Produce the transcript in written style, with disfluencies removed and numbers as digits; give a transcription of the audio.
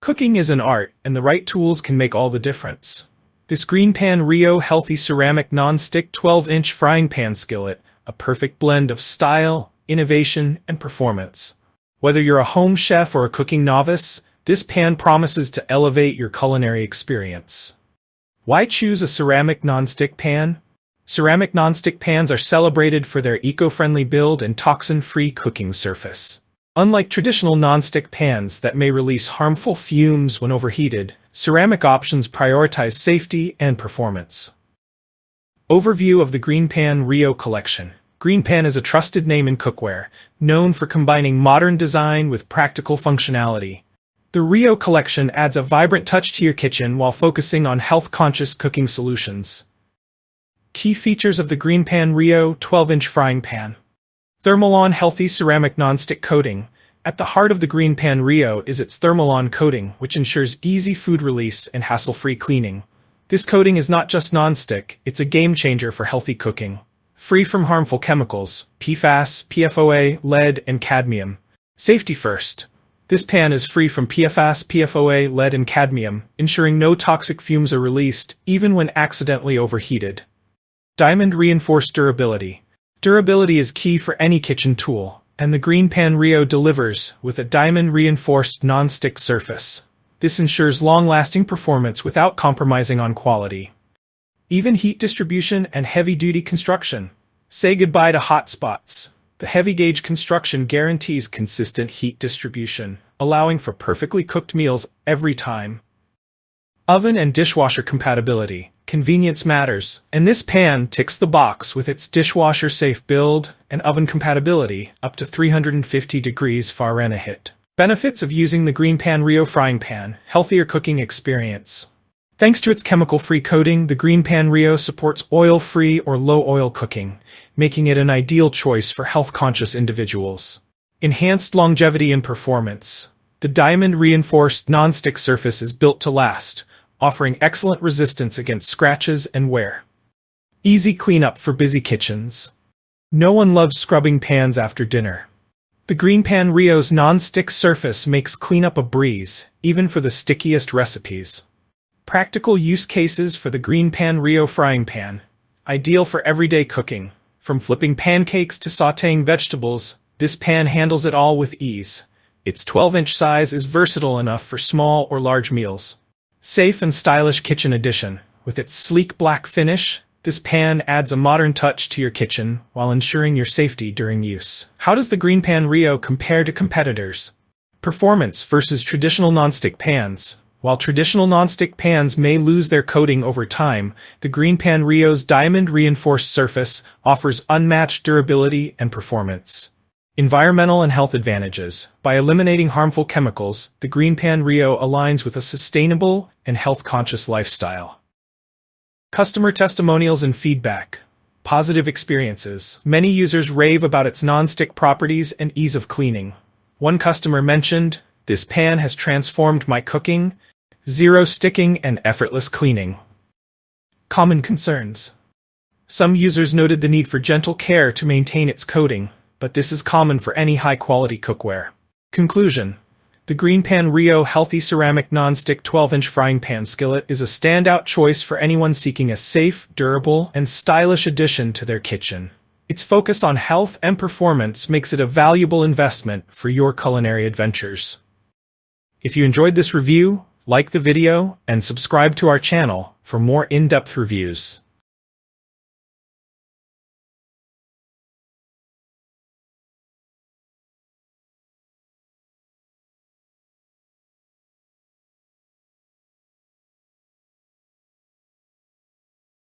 Cooking is an art, and the right tools can make all the difference. This GreenPan Rio healthy ceramic non-stick 12-inch frying pan skillet, a perfect blend of style, innovation, and performance. Whether you're a home chef or a cooking novice, this pan promises to elevate your culinary experience. Why choose a ceramic non-stick pan? Ceramic non-stick pans are celebrated for their eco-friendly build and toxin-free cooking surface. Unlike traditional non-stick pans that may release harmful fumes when overheated, ceramic options prioritize safety and performance. Overview of the GreenPan Rio collection. GreenPan is a trusted name in cookware, known for combining modern design with practical functionality. The Rio collection adds a vibrant touch to your kitchen while focusing on health-conscious cooking solutions. Key features of the GreenPan Rio 12-inch frying pan. Thermalon healthy ceramic non-stick coating. At the heart of the GreenPan Rio is its Thermalon coating, which ensures easy food release and hassle-free cleaning. This coating is not just non-stick, it's a game-changer for healthy cooking. Free from harmful chemicals, PFAS, PFOA, lead, and cadmium. Safety first. This pan is free from PFAS, PFOA, lead, and cadmium, ensuring no toxic fumes are released, even when accidentally overheated. Diamond-reinforced durability. Durability is key for any kitchen tool, and the GreenPan Rio delivers with a diamond-reinforced non-stick surface. This ensures long-lasting performance without compromising on quality. Even heat distribution and heavy-duty construction. Say goodbye to hot spots. The heavy-gauge construction guarantees consistent heat distribution, allowing for perfectly cooked meals every time. Oven and dishwasher compatibility. Convenience matters, and this pan ticks the box with its dishwasher-safe build and oven compatibility up to 350 degrees Fahrenheit. Benefits of using the GreenPan Rio frying pan: healthier cooking experience. Thanks to its chemical-free coating, the GreenPan Rio supports oil-free or low-oil cooking, making it an ideal choice for health-conscious individuals. Enhanced longevity and performance. The diamond-reinforced non-stick surface is built to last, offering excellent resistance against scratches and wear. Easy cleanup for busy kitchens. No one loves scrubbing pans after dinner. The GreenPan Rio's non-stick surface makes cleanup a breeze, even for the stickiest recipes. Practical use cases for the GreenPan Rio frying pan. Ideal for everyday cooking. From flipping pancakes to sautéing vegetables, this pan handles it all with ease. Its 12-inch size is versatile enough for small or large meals. Safe and stylish kitchen addition. With its sleek black finish, this pan adds a modern touch to your kitchen while ensuring your safety during use. How does the GreenPan Rio compare to competitors? Performance versus traditional nonstick pans. While traditional nonstick pans may lose their coating over time, the GreenPan Rio's diamond-reinforced surface offers unmatched durability and performance. Environmental and health advantages. By eliminating harmful chemicals, the GreenPan Rio aligns with a sustainable and health-conscious lifestyle. Customer testimonials and feedback. Positive experiences. Many users rave about its non-stick properties and ease of cleaning. One customer mentioned, "This pan has transformed my cooking. Zero sticking and effortless cleaning." Common concerns. Some users noted the need for gentle care to maintain its coating, but this is common for any high-quality cookware. Conclusion. The GreenPan Rio healthy ceramic non-stick 12-inch frying pan skillet is a standout choice for anyone seeking a safe, durable, and stylish addition to their kitchen. Its focus on health and performance makes it a valuable investment for your culinary adventures. If you enjoyed this review, like the video and subscribe to our channel for more in-depth reviews.